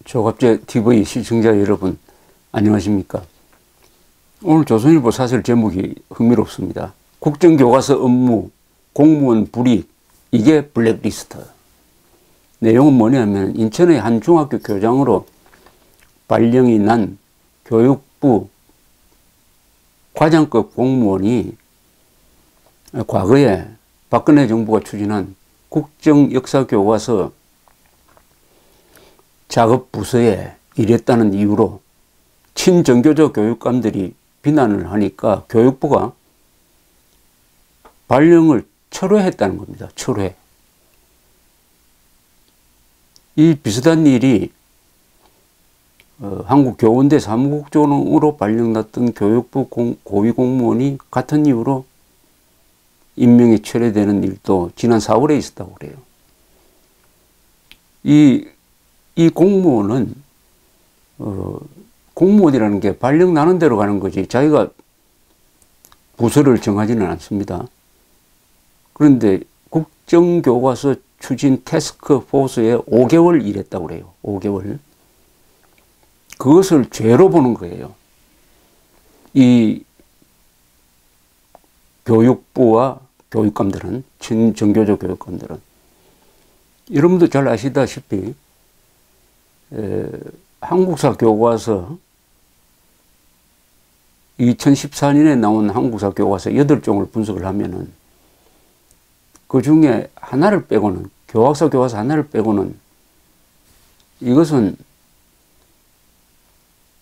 조갑제 TV 시청자 여러분, 안녕하십니까? 오늘 조선일보 사설 제목이 흥미롭습니다. 국정교과서 업무, 공무원 불이익, 이게 블랙리스트. 내용은 뭐냐면 인천의 한 중학교 교장으로 발령이 난 교육부 과장급 공무원이 과거에 박근혜 정부가 추진한 국정역사교과서 작업 부서에 일했다는 이유로 친정교조 교육감들이 비난을 하니까 교육부가 발령을 철회했다는 겁니다. 철회. 이 비슷한 일이 한국교원대 사무국장으로 발령났던 교육부 고위공무원이 같은 이유로 임명이 철회되는 일도 지난 4월에 있었다고 그래요. 이 공무원은 공무원이라는 게 발령 나는 대로 가는 거지 자기가 부서를 정하지는 않습니다. 그런데 국정교과서 추진 태스크포스에 5개월 일했다고 그래요. 5개월. 그것을 죄로 보는 거예요. 이 교육부와 교육감들은, 친정교조 교육감들은. 여러분도 잘 아시다시피 한국사 교과서 2014년에 나온 한국사 교과서 8종을 분석을 하면은 그 중에 하나를 빼고는, 교학사 교과서 하나를 빼고는 이것은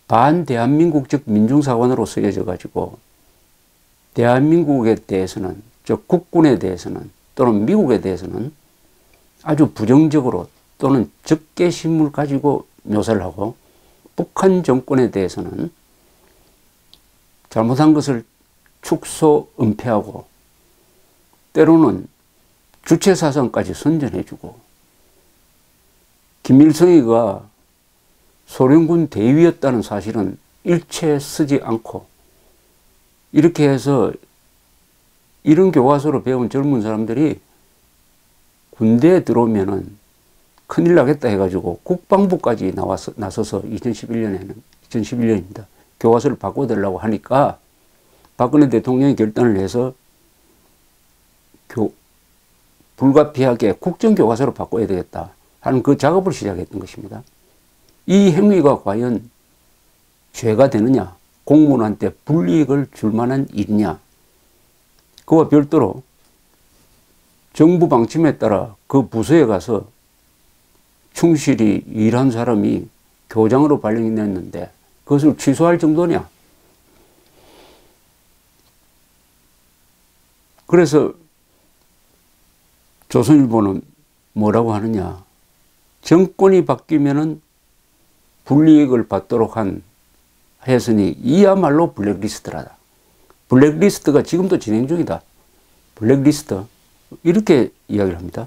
반대한민국적 민중사관으로 쓰여져 가지고 대한민국에 대해서는, 즉 국군에 대해서는 또는 미국에 대해서는 아주 부정적으로 또는 적개심을 가지고 묘사를 하고, 북한 정권에 대해서는 잘못한 것을 축소, 은폐하고 때로는 주체사상까지 선전해주고, 김일성이가 소련군 대위였다는 사실은 일체 쓰지 않고, 이렇게 해서 이런 교과서로 배운 젊은 사람들이 군대에 들어오면은 큰일 나겠다 해가지고 국방부까지 나서서 2011년입니다. 교과서를 바꿔달라고 하니까 박근혜 대통령이 결단을 해서 불가피하게 국정교과서로 바꿔야 되겠다 하는 그 작업을 시작했던 것입니다. 이 행위가 과연 죄가 되느냐, 공무원한테 불이익을 줄 만한 일이냐, 그와 별도로 정부 방침에 따라 그 부서에 가서 충실히 일한 사람이 교장으로 발령이 냈는데 그것을 취소할 정도냐. 그래서 조선일보는 뭐라고 하느냐. 정권이 바뀌면은 불이익을 받도록 했으니 이야말로 블랙리스트라다. 블랙리스트가 지금도 진행 중이다. 블랙리스트. 이렇게 이야기를 합니다.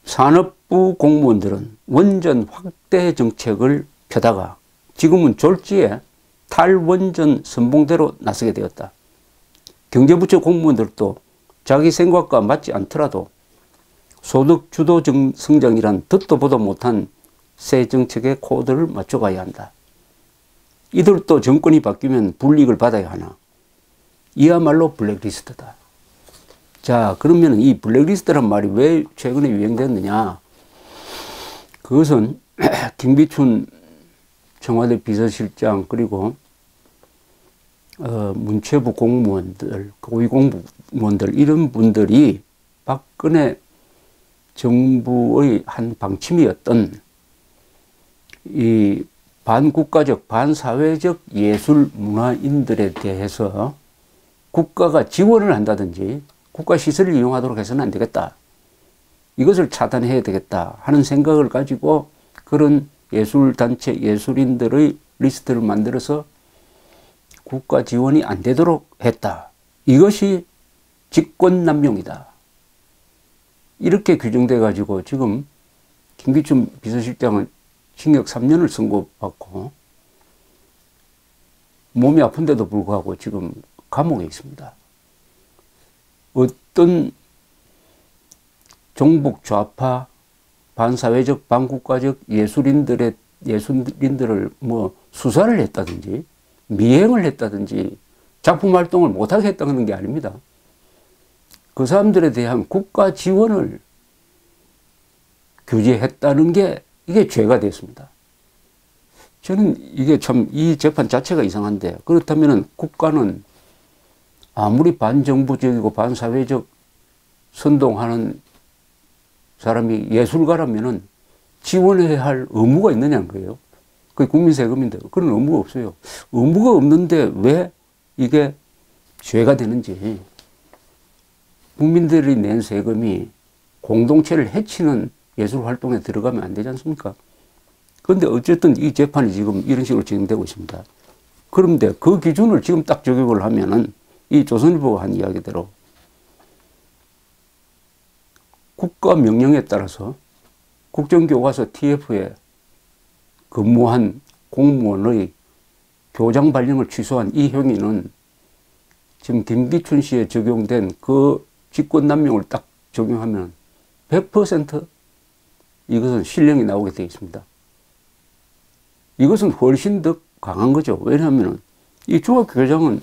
산업부 공무원들은 원전 확대 정책을 펴다가 지금은 졸지에 탈원전 선봉대로 나서게 되었다. 경제부처 공무원들도 자기 생각과 맞지 않더라도 소득 주도 성장이란 듣도 보도 못한 새 정책의 코드를 맞춰가야 한다. 이들도 정권이 바뀌면 불이익을 받아야 하나. 이야말로 블랙리스트다. 자, 그러면 이 블랙리스트란 말이 왜 최근에 유행됐느냐? 그것은 김기춘 청와대 비서실장, 그리고 문체부 공무원들, 고위공무원들, 이런 분들이 박근혜 정부의 한 방침이었던 이 반국가적, 반사회적 예술 문화인들에 대해서 국가가 지원을 한다든지 국가 시설을 이용하도록 해서는 안 되겠다. 이것을 차단해야 되겠다 하는 생각을 가지고 그런 예술단체, 예술인들의 리스트를 만들어서 국가 지원이 안 되도록 했다. 이것이 직권남용이다. 이렇게 규정돼 가지고 지금 김기춘 비서실장은 징역 3년을 선고받고 몸이 아픈데도 불구하고 지금 감옥에 있습니다. 어떤 종북 좌파 반사회적 반국가적 예술인들을 뭐 수사를 했다든지 미행을 했다든지 작품 활동을 못하게 했다는 게 아닙니다. 그 사람들에 대한 국가 지원을 규제했다는 게 이게 죄가 됐습니다. 저는 이게 참 이 재판 자체가 이상한데, 그렇다면 국가는 아무리 반정부적이고 반사회적 선동하는 사람이 예술가라면은 지원해야 할 의무가 있느냐는 거예요. 그게 국민 세금인데 그런 의무가 없어요. 의무가 없는데 왜 이게 죄가 되는지, 국민들이 낸 세금이 공동체를 해치는 예술 활동에 들어가면 안 되지 않습니까? 그런데 어쨌든 이 재판이 지금 이런 식으로 진행되고 있습니다. 그런데 그 기준을 지금 딱 적용을 하면은 이 조선일보가 한 이야기대로 국가 명령에 따라서 국정교과서 TF에 근무한 공무원의 교장 발령을 취소한 이 행위는 지금 김기춘 씨에 적용된 그 직권남용을 딱 적용하면 100% 이것은 실형이 나오게 되어 있습니다. 이것은 훨씬 더 강한 거죠. 왜냐하면 이 중학교 교장은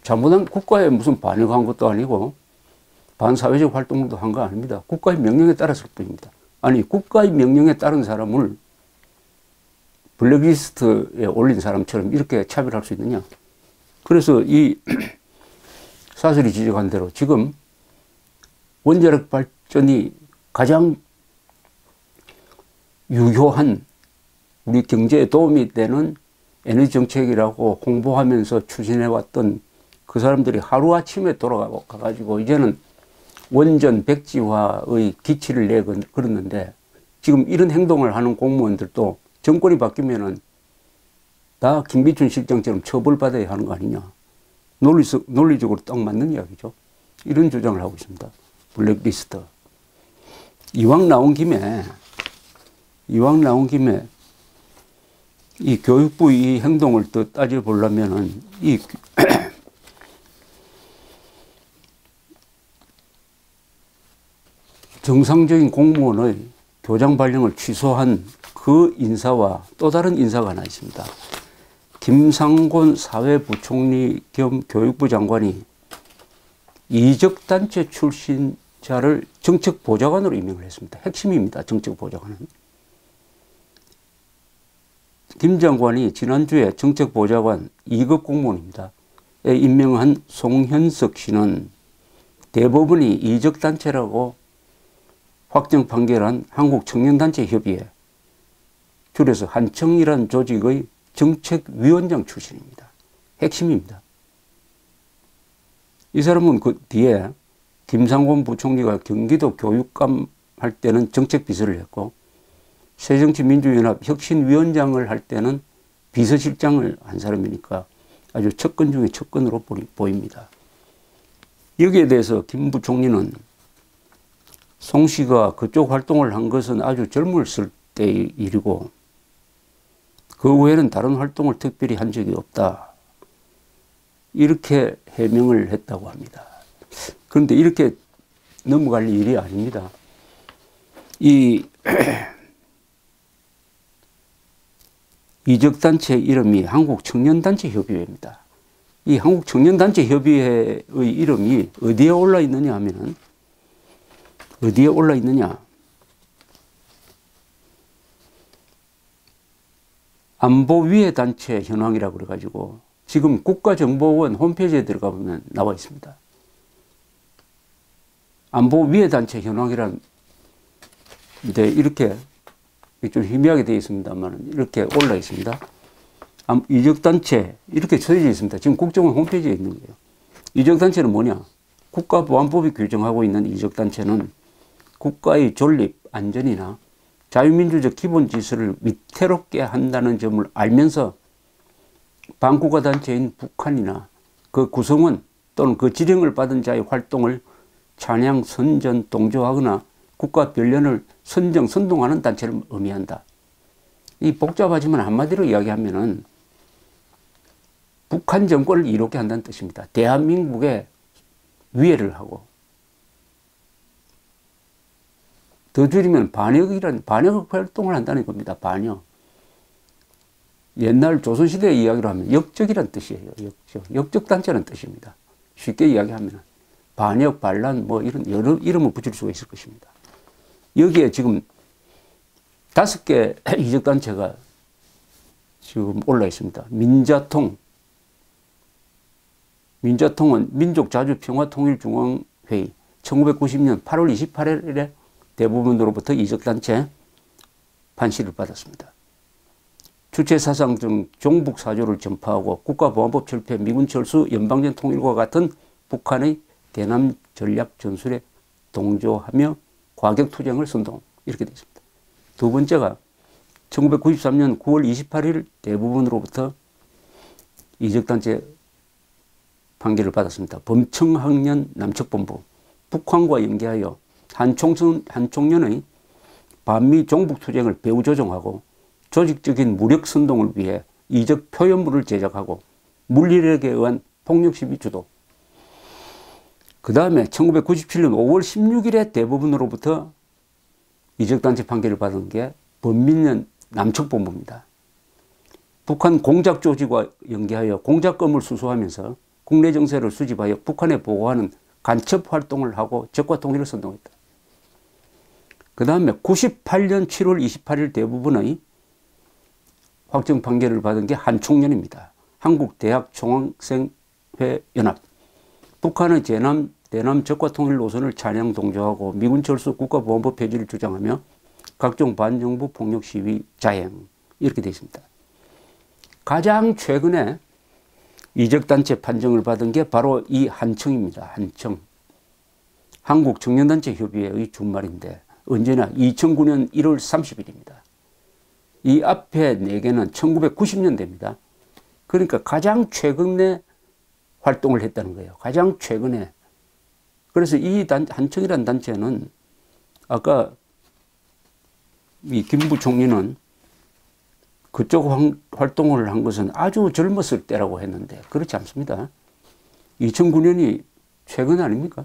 잘못한 국가에 무슨 반역한 것도 아니고 반사회적 활동도 한 거 아닙니다. 국가의 명령에 따랐을 뿐입니다. 아니, 국가의 명령에 따른 사람을 블랙리스트에 올린 사람처럼 이렇게 차별할 수 있느냐. 그래서 이 사설이 지적한 대로 지금 원자력 발전이 가장 유효한 우리 경제에 도움이 되는 에너지 정책이라고 홍보하면서 추진해왔던 그 사람들이 하루아침에 돌아가가지고 이제는 원전 백지화의 기치를 내걸었는데, 지금 이런 행동을 하는 공무원들도 정권이 바뀌면은 다 김기춘 실장처럼 처벌받아야 하는 거 아니냐. 논리적으로 딱 맞는 이야기죠. 이런 주장을 하고 있습니다. 블랙리스트. 이왕 나온 김에 이 교육부 이 행동을 또 따져보려면은 이 정상적인 공무원의 교장 발령을 취소한 그 인사와 또 다른 인사가 하나 있습니다. 김상곤 사회부총리 겸 교육부 장관이 이적단체 출신자를 정책보좌관으로 임명을 했습니다. 핵심입니다. 정책보좌관은. 김 장관이 지난주에 정책보좌관 2급 공무원입니다. 임명한 송현석 씨는 대법원이 이적단체라고 확정 판결한 한국청년단체협의회, 줄여서 한청이란 조직의 정책위원장 출신입니다. 핵심입니다. 이 사람은 그 뒤에 김상곤 부총리가 경기도 교육감 할 때는 정책비서를 했고, 새정치민주연합 혁신위원장을 할 때는 비서실장을 한 사람이니까 아주 척근 중에 척근으로 보입니다. 여기에 대해서 김 부총리는 송 씨가 그쪽 활동을 한 것은 아주 젊었을 때의 일이고 그 외에는 다른 활동을 특별히 한 적이 없다. 이렇게 해명을 했다고 합니다. 그런데 이렇게 넘어갈 일이 아닙니다. 이 이적단체 이름이 한국청년단체협의회입니다. 이 한국청년단체협의회의 이름이 어디에 올라 있느냐 하면은, 어디에 올라 있느냐? 안보위해 단체 현황이라고 그래가지고 지금 국가정보원 홈페이지에 들어가 보면 나와 있습니다. 안보위해 단체 현황이란 데 이렇게 좀 희미하게 되어 있습니다만 이렇게 올라 있습니다. 이적단체 이렇게 써져 있습니다. 지금 국정원 홈페이지에 있는 거예요. 이적단체는 뭐냐? 국가보안법이 규정하고 있는 이적단체는 국가의 존립, 안전이나 자유민주적 기본 질서를 위태롭게 한다는 점을 알면서 반국가 단체인 북한이나 그 구성원 또는 그 지령을 받은 자의 활동을 찬양, 선전, 동조하거나 국가 변련을 선정, 선동하는 단체를 의미한다. 이 복잡하지만 한마디로 이야기하면은 북한 정권을 이롭게 한다는 뜻입니다. 대한민국에 위해를 하고, 더 줄이면 반역 활동을 한다는 겁니다. 반역. 옛날 조선시대 이야기로 하면 역적이란 뜻이에요. 역적단체라는 뜻입니다. 쉽게 이야기하면 반역, 반란 뭐 이런 여러 이름을 붙일 수가 있을 것입니다. 여기에 지금 5개 이적단체가 지금 올라 있습니다. 민자통은 민족자주평화통일중앙회의 1990년 8월 28일에 대부분으로부터 이적단체 판시를 받았습니다. 주체사상 등 종북사조를 전파하고 국가보안법 철폐, 미군 철수, 연방전 통일과 같은 북한의 대남 전략 전술에 동조하며 과격투쟁을 선동, 이렇게 되어 있습니다. 두 번째가 1993년 9월 28일 대부분으로부터 이적단체 판결을 받았습니다. 범청학년 남측본부, 북한과 연계하여 한총련의 반미 종북투쟁을 배후 조종하고 조직적인 무력 선동을 위해 이적 표현물을 제작하고 물리력에 의한 폭력시비 주도. 그 다음에 1997년 5월 16일에 대부분으로부터 이적단체 판결을 받은 게 범민련 남측본부입니다. 북한 공작조직과 연계하여 공작금을 수수하면서 국내 정세를 수집하여 북한에 보고하는 간첩 활동을 하고 적과 통일을 선동했다. 그 다음에 98년 7월 28일 대부분의 확정 판결을 받은 게 한총련입니다. 한국대학총학생회연합. 북한의 대남 적과 통일 노선을 찬양 동조하고 미군 철수 국가보안법 폐지를 주장하며 각종 반정부 폭력 시위 자행, 이렇게 되어 있습니다. 가장 최근에 이적단체 판정을 받은 게 바로 이 한청입니다. 한청. 한국청년단체협의회의 준말인데 언제나 2009년 1월 30일입니다. 이 앞에 4개는 1990년대입니다. 그러니까 가장 최근에 활동을 했다는 거예요. 가장 최근에. 그래서 이 한청이라는 단체는 아까 이 김 부총리는 그쪽 활동을 한 것은 아주 젊었을 때라고 했는데 그렇지 않습니다. 2009년이 최근 아닙니까?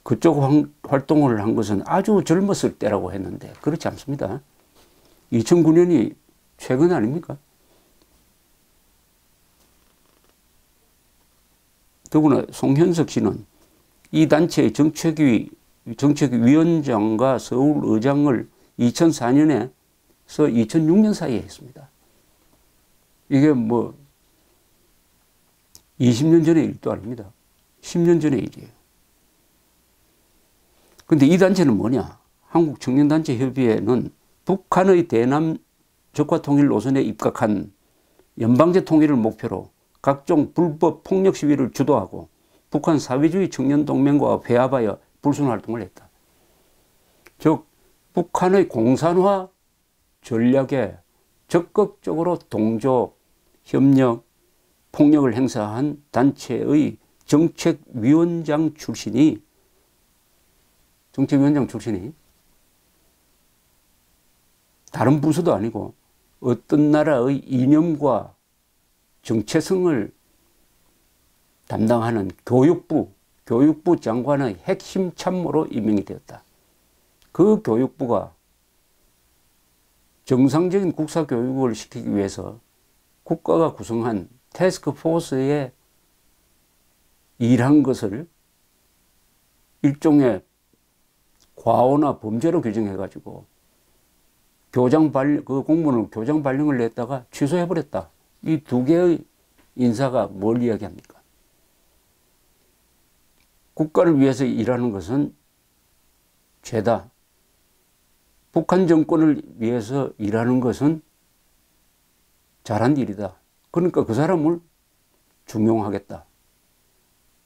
그쪽 활동을 한 것은 아주 젊었을 때라고 했는데 그렇지 않습니다. 2009년이 최근 아닙니까? 더구나 송현석 씨는 이 단체의 정책위원장과 서울의장을 2004년에서 2006년 사이에 했습니다. 이게 뭐 20년 전의 일도 아닙니다. 10년 전의 일이에요. 근데 이 단체는 뭐냐? 한국청년단체협의회는 북한의 대남 적화통일 노선에 입각한 연방제 통일을 목표로 각종 불법 폭력 시위를 주도하고 북한 사회주의 청년동맹과 회합하여 불순활동을 했다. 즉 북한의 공산화 전략에 적극적으로 동조, 협력, 폭력을 행사한 단체의 정책위원장 출신이 다른 부서도 아니고 어떤 나라의 이념과 정체성을 담당하는 교육부 장관의 핵심 참모로 임명이 되었다. 그 교육부가 정상적인 국사교육을 시키기 위해서 국가가 구성한 태스크포스에 일한 것을 일종의 과오나 범죄로 규정해가지고 그 공무원을 교장 발령을 냈다가 취소해버렸다. 이 2개의 인사가 뭘 이야기합니까? 국가를 위해서 일하는 것은 죄다. 북한 정권을 위해서 일하는 것은 잘한 일이다. 그러니까 그 사람을 중용하겠다.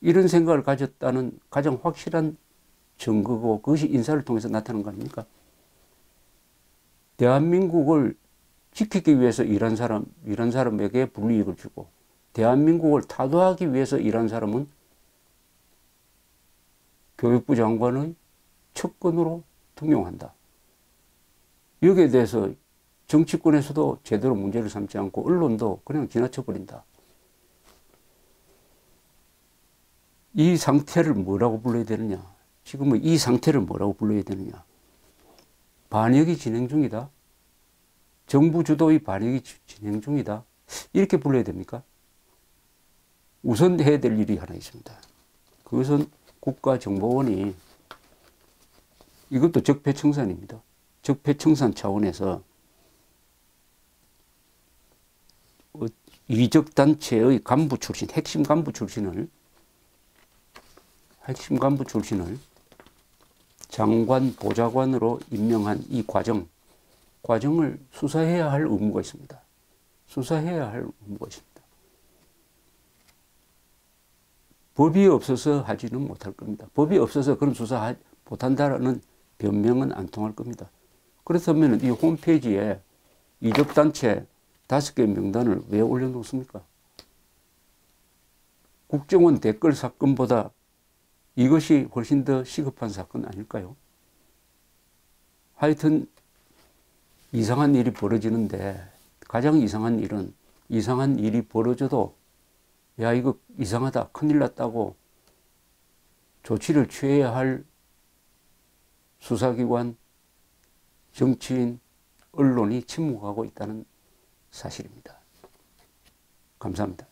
이런 생각을 가졌다는 가장 확실한 증거고 그것이 인사를 통해서 나타난 거 아닙니까? 대한민국을 지키기 위해서 일한 사람에게 불이익을 주고 대한민국을 타도하기 위해서 일한 사람은 교육부 장관의 척근으로 등용한다. 여기에 대해서 정치권에서도 제대로 문제를 삼지 않고 언론도 그냥 지나쳐버린다. 이 상태를 뭐라고 불러야 되느냐? 지금은 이 상태를 뭐라고 불러야 되느냐? 반역이 진행 중이다. 정부 주도의 반역이 진행 중이다. 이렇게 불러야 됩니까? 우선 해야 될 일이 하나 있습니다. 그것은 국가정보원이 이것도 적폐청산입니다. 적폐청산 차원에서 이적단체의 간부 출신, 핵심 간부 출신을 장관, 보좌관으로 임명한 이 과정을 수사해야 할 의무가 있습니다. 수사해야 할 의무가 있습니다. 법이 없어서 하지는 못할 겁니다. 법이 없어서 그런 수사 못한다라는 변명은 안 통할 겁니다. 그렇다면 이 홈페이지에 이적단체 5개 명단을 왜 올려놓습니까? 국정원 댓글 사건보다 이것이 훨씬 더 시급한 사건 아닐까요? 하여튼 이상한 일이 벌어지는데 가장 이상한 일은 이상한 일이 벌어져도 야 이거 이상하다 큰일 났다고 조치를 취해야 할 수사기관, 정치인, 언론이 침묵하고 있다는 사실입니다. 감사합니다.